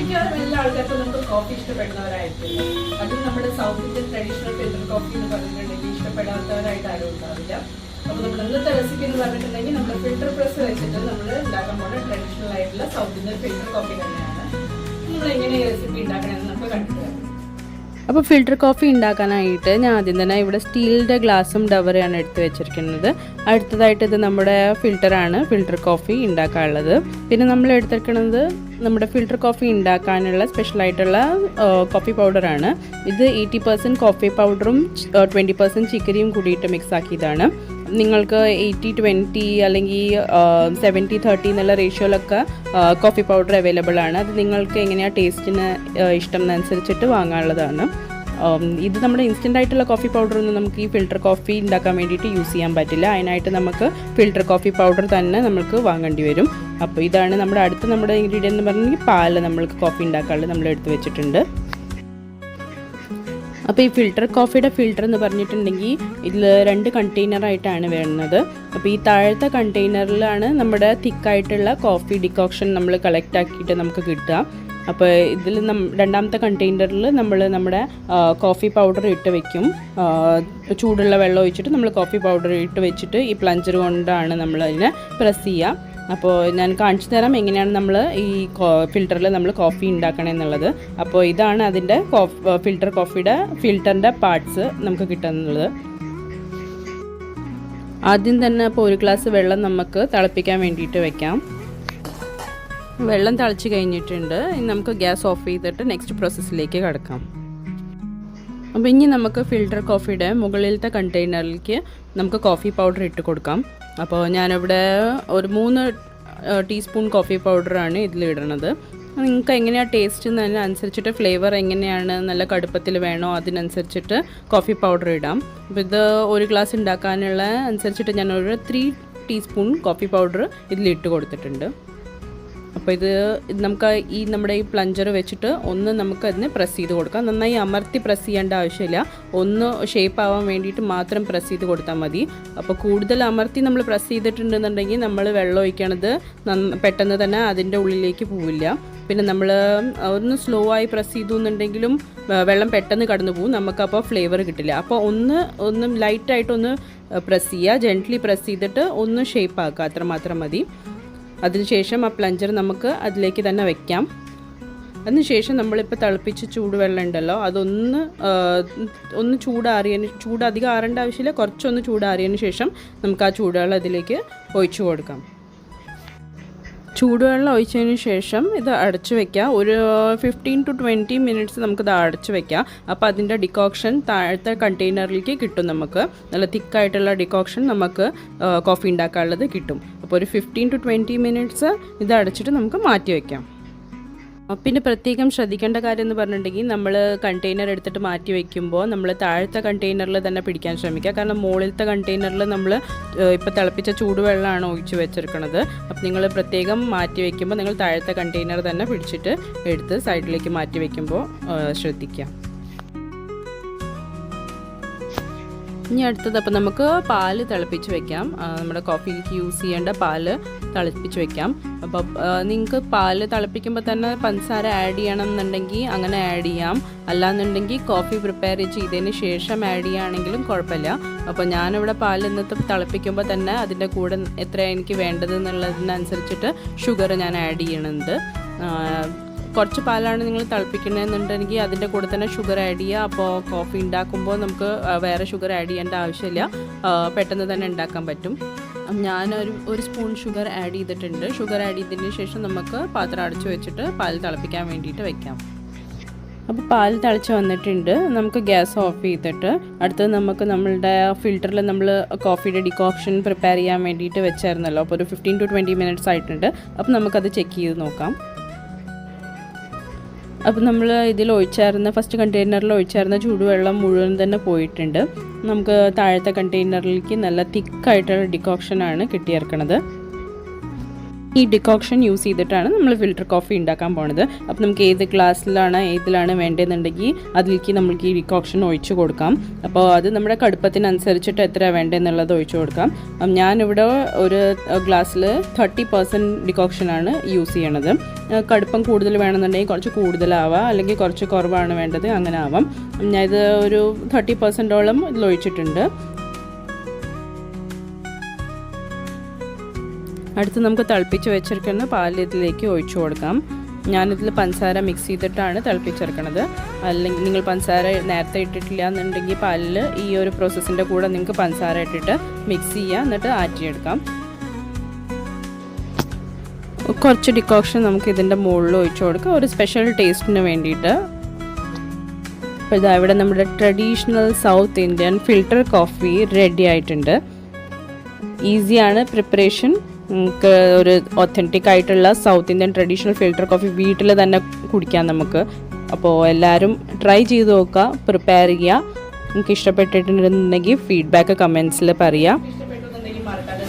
മിക്കവാറും എല്ലാ ആൾക്കാർക്കും നമുക്ക് കോഫി ഇഷ്ടപ്പെടുന്നവരായിരിക്കില്ല. അതും നമ്മുടെ south Indian traditional filter coffee എന്ന് പറഞ്ഞിട്ടുണ്ടെങ്കിൽ ഇഷ്ടപ്പെടാത്തവരായിട്ട് ആരും ഉണ്ടാവില്ല. അപ്പോൾ നമ്മുടെ ഇന്നത്തെ റെസിപ്പി എന്ന് പറഞ്ഞിട്ടുണ്ടെങ്കിൽ നമ്മൾ ഫിൽറ്റർ പ്രസ് വെച്ചിട്ട് നമ്മൾ ഉണ്ടാക്കാൻ പോകുന്ന ട്രഡീഷണൽ ആയിട്ടുള്ള സൗത്ത് ഇന്ത്യൻ ഫിൽറ്റർ കോഫി തന്നെയാണ്. നമ്മൾ എങ്ങനെ ഈ റെസിപ്പി ഉണ്ടാക്കണമെന്ന് നമുക്ക് കണ്ടിട്ട്. അപ്പോൾ ഫിൽറ്റർ കോഫി ഉണ്ടാക്കാനായിട്ട് ഞാൻ ആദ്യം തന്നെ ഇവിടെ സ്റ്റീലിൻ്റെ ഗ്ലാസും ഡവറാണ് എടുത്ത് വെച്ചിരിക്കുന്നത്. അടുത്തതായിട്ട് ഇത് നമ്മുടെ ഫിൽറ്ററാണ് ഫിൽറ്റർ കോഫി ഉണ്ടാക്കാനുള്ളത്. പിന്നെ നമ്മൾ എടുത്തിരിക്കുന്നത് നമ്മുടെ ഫിൽറ്റർ കോഫി ഉണ്ടാക്കാനുള്ള സ്പെഷ്യലായിട്ടുള്ള കോഫി പൗഡറാണ്. ഇത് 80% കോഫി പൗഡറും 20% ചിക്കരിയും കൂടിയിട്ട് മിക്സ് ആക്കിയതാണ്. നിങ്ങൾക്ക് 80-20 അല്ലെങ്കിൽ 70-30 എന്നുള്ള റേഷ്യോയിലൊക്കെ കോഫി പൗഡർ അവൈലബിൾ ആണ്. അത് നിങ്ങൾക്ക് എങ്ങനെയാണ് ടേസ്റ്റിന് ഇഷ്ടം അനുസരിച്ചിട്ട് വാങ്ങാനുള്ളതാണ്. ഇത് നമ്മുടെ ഇൻസ്റ്റൻ്റ് ആയിട്ടുള്ള കോഫി പൗഡറൊന്നും നമുക്ക് ഈ ഫിൽറ്റർ കോഫി ഉണ്ടാക്കാൻ വേണ്ടിയിട്ട് യൂസ് ചെയ്യാൻ പറ്റില്ല. അതിനായിട്ട് നമുക്ക് ഫിൽറ്റർ കോഫി പൗഡർ തന്നെ നമുക്ക് വാങ്ങേണ്ടി വരും. അപ്പോൾ ഇതാണ് നമ്മുടെ ഇൻഗ്രീഡിയൻ്റ് എന്ന് പറഞ്ഞെങ്കിൽ പാല് നമ്മൾക്ക് കോഫി ഉണ്ടാക്കാനുള്ളത് നമ്മൾ എടുത്ത് വെച്ചിട്ടുണ്ട്. അപ്പോൾ ഈ ഫിൽറ്റർ കോഫിയുടെ ഫിൽറ്റർ എന്ന് പറഞ്ഞിട്ടുണ്ടെങ്കിൽ ഇതിൽ 2 കണ്ടെയ്നറായിട്ടാണ് വരുന്നത്. അപ്പോൾ ഈ താഴത്തെ കണ്ടെയ്നറിലാണ് നമ്മുടെ തിക്കായിട്ടുള്ള കോഫി ഡിക്കോക്ഷൻ നമ്മൾ കളക്ട് ആക്കിയിട്ട് നമുക്ക് കിട്ടുക. അപ്പോൾ ഇതിൽ രണ്ടാമത്തെ കണ്ടെയ്നറിൽ നമ്മൾ നമ്മുടെ കോഫി പൗഡർ ഇട്ട് വെക്കും. ചൂടുള്ള വെള്ളം ഒഴിച്ചിട്ട് നമ്മൾ കോഫി പൗഡർ ഇട്ട് വെച്ചിട്ട് ഈ പ്ലഞ്ചർ കൊണ്ടാണ് നമ്മൾ അതിനെ പ്രസ് ചെയ്യുക. അപ്പോൾ ഞാൻ കാണിച്ചു തരാം എങ്ങനെയാണ് നമ്മൾ ഈ ഫിൽറ്ററിൽ നമ്മൾ കോഫി ഉണ്ടാക്കണമെന്നുള്ളത്. അപ്പോൾ ഇതാണ് അതിൻ്റെ ഫിൽറ്റർ കോഫിയുടെ ഫിൽറ്ററിൻ്റെ പാർട്സ് നമുക്ക് കിട്ടുന്നത്. ആദ്യം തന്നെ അപ്പോൾ 1 ഗ്ലാസ് വെള്ളം നമുക്ക് തിളപ്പിക്കാൻ വേണ്ടിയിട്ട് വെക്കാം. വെള്ളം തിളച്ച് കഴിഞ്ഞിട്ടുണ്ട്. ഇനി നമുക്ക് ഗ്യാസ് ഓഫ് ചെയ്തിട്ട് നെക്സ്റ്റ് പ്രോസസ്സിലേക്ക് കടക്കാം. അപ്പോൾ ഇനി നമുക്ക് ഫിൽറ്റർ കോഫിയുടെ മുകളിലത്തെ കണ്ടെയ്നറിലേക്ക് നമുക്ക് കോഫി പൗഡർ ഇട്ട് കൊടുക്കാം. അപ്പോൾ ഞാനിവിടെ ഒരു 3 ടീസ്പൂൺ കോഫി പൗഡറാണ് ഇതിലിടുന്നത്. നിങ്ങൾക്ക് എങ്ങനെയാണ് ടേസ്റ്റ് എന്നതിനനുസരിച്ചിട്ട് ഫ്ലേവർ എങ്ങനെയാണ് നല്ല കടുപ്പത്തിൽ വേണോ അതിനനുസരിച്ചിട്ട് കോഫി പൗഡർ ഇടാം. അപ്പോൾ ഇത് 1 ഗ്ലാസ് ഉണ്ടാക്കാനുള്ള അനുസരിച്ചിട്ട് ഞാനൊരു 3 ടീസ്പൂൺ കോഫി പൗഡർ ഇതിലിട്ട് കൊടുത്തിട്ടുണ്ട്. അപ്പോൾ ഇത് നമുക്ക് നമ്മുടെ ഈ പ്ലഞ്ചർ വെച്ചിട്ട് ഒന്ന് നമുക്ക് അതിന് പ്രസ് ചെയ്ത് കൊടുക്കാം. നന്നായി അമർത്തി പ്രസ് ചെയ്യേണ്ട ആവശ്യമില്ല. ഒന്ന് ഷേപ്പ് ആവാൻ വേണ്ടിയിട്ട് മാത്രം പ്രസ് ചെയ്ത് കൊടുത്താൽ മതി. അപ്പോൾ കൂടുതൽ അമർത്തി നമ്മൾ പ്രസ് ചെയ്തിട്ടുണ്ടെന്നുണ്ടെങ്കിൽ നമ്മൾ വെള്ളം ഒഴിക്കണത് പെട്ടെന്ന് തന്നെ അതിൻ്റെ ഉള്ളിലേക്ക് പോവില്ല. പിന്നെ നമ്മൾ ഒന്ന് സ്ലോ ആയി പ്രസ് ചെയ്തു എന്നുണ്ടെങ്കിലും വെള്ളം പെട്ടെന്ന് കടന്നു പോകും. നമുക്കപ്പോൾ ഫ്ലേവർ കിട്ടില്ല. അപ്പോൾ ഒന്ന് ലൈറ്റായിട്ടൊന്ന് പ്രസ് ചെയ്യുക. ജെൻറ്റ്ലി പ്രസ് ചെയ്തിട്ട് ഒന്ന് ഷേപ്പ് ആക്കുക. അത്രമാത്രം മതി. അതിനുശേഷം ആ പ്ലഞ്ചർ നമുക്ക് അതിലേക്ക് തന്നെ വെക്കാം. അതിനുശേഷം നമ്മളിപ്പോൾ തിളപ്പിച്ച് ചൂടുവെള്ളം ഉണ്ടല്ലോ അതൊന്ന് ചൂട് അധികം ആറേണ്ട ആവശ്യമില്ല. കുറച്ചൊന്ന് ചൂടാറിയതിന് ശേഷം നമുക്ക് ആ ചൂടുവെള്ളം അതിലേക്ക് ഒഴിച്ചു കൊടുക്കാം. ചൂടുവെള്ളം ഒഴിച്ചതിന് ശേഷം ഇത് അടച്ചു വയ്ക്കുക. ഒരു 15-20 മിനിറ്റ്സ് നമുക്കിത് അടച്ചു വയ്ക്കാം. അപ്പോൾ അതിൻ്റെ ഡിക്കോക്ഷൻ താഴത്തെ കണ്ടെയ്നറിലേക്ക് കിട്ടും. നമുക്ക് നല്ല തിക്കായിട്ടുള്ള ഡിക്കോക്ഷൻ നമുക്ക് കോഫി ഉണ്ടാക്കാനുള്ളത് കിട്ടും. അപ്പോൾ ഒരു 15-20 മിനിറ്റ്സ് ഇത് അടച്ചിട്ട് നമുക്ക് മാറ്റി വയ്ക്കാം. പിന്നെ പ്രത്യേകം ശ്രദ്ധിക്കേണ്ട കാര്യം എന്ന് പറഞ്ഞിട്ടുണ്ടെങ്കിൽ നമ്മൾ കണ്ടെയ്നർ എടുത്തിട്ട് മാറ്റി വയ്ക്കുമ്പോൾ നമ്മൾ താഴത്തെ കണ്ടെയ്നറിൽ തന്നെ പിടിക്കാൻ ശ്രമിക്കുക. കാരണം മുകളിലത്തെ കണ്ടെയ്നറിൽ നമ്മൾ ഇപ്പോൾ തിളപ്പിച്ച ചൂടുവെള്ളമാണ് ഒഴിച്ച് വെച്ചിരിക്കുന്നത്. അപ്പോൾ നിങ്ങൾ പ്രത്യേകം മാറ്റി വയ്ക്കുമ്പോൾ നിങ്ങൾ താഴത്തെ കണ്ടെയ്നർ തന്നെ പിടിച്ചിട്ട് എടുത്ത് സൈഡിലേക്ക് മാറ്റി വയ്ക്കുമ്പോൾ ശ്രദ്ധിക്കുക. ഇനി അടുത്തത് അപ്പോൾ നമുക്ക് പാല് തിളപ്പിച്ച് വെക്കാം. നമ്മുടെ കോഫിയിലേക്ക് യൂസ് ചെയ്യേണ്ട പാല് തിളപ്പിച്ച് വെക്കാം. അപ്പോൾ നിങ്ങൾക്ക് പാല് തിളപ്പിക്കുമ്പോൾ തന്നെ പഞ്ചസാര ആഡ് ചെയ്യണം എന്നുണ്ടെങ്കിൽ അങ്ങനെ ആഡ് ചെയ്യാം. അല്ലാന്നുണ്ടെങ്കിൽ കോഫി പ്രിപ്പയർ ചെയ്തതിന് ശേഷം ആഡ് ചെയ്യുകയാണെങ്കിലും കുഴപ്പമില്ല. അപ്പോൾ ഞാനിവിടെ പാല് ഇന്നത്തെ തിളപ്പിക്കുമ്പോൾ തന്നെ അതിൻ്റെ കൂടെ എത്ര എനിക്ക് വേണ്ടത് എന്നുള്ളതിനനുസരിച്ചിട്ട് ഷുഗർ ഞാൻ ആഡ് ചെയ്യണുണ്ട്. കുറച്ച് പാലാണ് നിങ്ങൾ തിളപ്പിക്കണമെന്നുണ്ടെങ്കിൽ അതിൻ്റെ കൂടെ തന്നെ ഷുഗർ ആഡ് ചെയ്യുക. അപ്പോൾ കോഫി ഉണ്ടാക്കുമ്പോൾ നമുക്ക് വേറെ ഷുഗർ ആഡ് ചെയ്യേണ്ട ആവശ്യമില്ല. പെട്ടെന്ന് തന്നെ ഉണ്ടാക്കാൻ പറ്റും. ഞാനൊരു സ്പൂൺ ഷുഗർ ആഡ് ചെയ്തിട്ടുണ്ട്. ഷുഗർ ആഡ് ചെയ്തതിന് ശേഷം നമുക്ക് പാത്രം അടച്ചു വെച്ചിട്ട് പാൽ തിളപ്പിക്കാൻ വേണ്ടിയിട്ട് വെക്കാം. അപ്പോൾ പാൽ തിളച്ച് വന്നിട്ടുണ്ട്. നമുക്ക് ഗ്യാസ് ഓഫ് ചെയ്തിട്ട് അടുത്തത് നമുക്ക് നമ്മളുടെ ഫിൽറ്ററിൽ നമ്മൾ കോഫിയുടെ ഡിക്കോക്ഷൻ പ്രിപ്പയർ ചെയ്യാൻ വേണ്ടിയിട്ട് വെച്ചായിരുന്നല്ലോ. അപ്പോൾ ഒരു 15-20 മിനിറ്റ്സ് ആയിട്ടുണ്ട്. അപ്പോൾ നമുക്കത് ചെക്ക് ചെയ്ത് നോക്കാം. അപ്പോൾ നമ്മൾ ഇതിൽ ഫസ്റ്റ് കണ്ടെയ്നറിൽ ഒഴിച്ചായിരുന്ന ചൂടുവെള്ളം മുഴുവൻ തന്നെ പോയിട്ടുണ്ട്. നമുക്ക് താഴത്തെ കണ്ടെയ്നറിലേക്ക് നല്ല തിക്കായിട്ടുള്ള ഡിക്കോക്ഷനാണ് കിട്ടിയിറക്കണത്. ഈ ഡിക്കോക്ഷൻ യൂസ് ചെയ്തിട്ടാണ് നമ്മൾ ഫിൽറ്റർ കോഫി ഉണ്ടാക്കാൻ പോണത്. അപ്പോൾ നമുക്ക് ഏത് ഗ്ലാസ്സിലാണ് വേണ്ടതെന്നുണ്ടെങ്കിൽ അതിലേക്ക് നമുക്ക് ഈ ഡിക്കോക്ഷൻ ഒഴിച്ചു കൊടുക്കാം. അപ്പോൾ അത് നമ്മുടെ കടുപ്പത്തിനനുസരിച്ചിട്ട് എത്ര വേണ്ടതെന്നുള്ളത് ഒഴിച്ചു കൊടുക്കാം. ഞാനിവിടെ ഒരു ഗ്ലാസ്സിൽ 30% ഡിക്കോക്ഷനാണ് യൂസ് ചെയ്യണത്. കടുപ്പം കൂടുതൽ വേണമെന്നുണ്ടെങ്കിൽ കുറച്ച് കൂടുതലാവാം, അല്ലെങ്കിൽ കുറച്ച് കുറവാണ് വേണ്ടത്, അങ്ങനെ ആവാം. ഞാനിത് ഒരു 30%ഓളം ഇതിലൊഴിച്ചിട്ടുണ്ട്. അടുത്ത് നമുക്ക് തിളപ്പിച്ച് വെച്ചിരിക്കുന്ന പാൽ ഇതിലേക്ക് ഒഴിച്ചു കൊടുക്കാം. ഞാനിതിൽ പഞ്ചസാര മിക്സ് ചെയ്തിട്ടാണ് തിളപ്പിച്ചെടുക്കണത്. അല്ലെങ്കിൽ നിങ്ങൾ പഞ്ചസാര നേരത്തെ ഇട്ടിട്ടില്ല എന്നുണ്ടെങ്കിൽ പാലിൽ ഈ ഒരു പ്രോസസ്സിൻ്റെ കൂടെ നിങ്ങൾക്ക് പഞ്ചസാര ഇട്ടിട്ട് മിക്സ് ചെയ്യുക, എന്നിട്ട് ആറ്റിയെടുക്കാം. കുറച്ച് ഡിക്കോക്ഷൻ നമുക്ക് ഇതിൻ്റെ മുകളിൽ ഒഴിച്ചു കൊടുക്കാം, ഒരു സ്പെഷ്യൽ ടേസ്റ്റിന് വേണ്ടിയിട്ട്. അപ്പോൾ ഇതാ ഇവിടെ നമ്മുടെ traditional south Indian filter coffee ready ആയിട്ടുണ്ട്. ഈസിയാണ് പ്രിപ്പറേഷൻ. നമുക്ക് ഒരു ഒത്തൻറ്റിക് ആയിട്ടുള്ള south Indian traditional filter coffee വീട്ടിൽ തന്നെ കുടിക്കാം നമുക്ക്. അപ്പോൾ എല്ലാവരും ട്രൈ ചെയ്ത് നോക്കുക, പ്രിപ്പയർ ചെയ്യുക. നിങ്ങൾക്ക് ഇഷ്ടപ്പെട്ടിട്ടുണ്ടെന്നുണ്ടെങ്കിൽ ഫീഡ്ബാക്ക് കമൻസിൽ പറയുക. ഇഷ്ടപ്പെട്ടു എന്നുണ്ടെങ്കിൽ മറക്കാതെ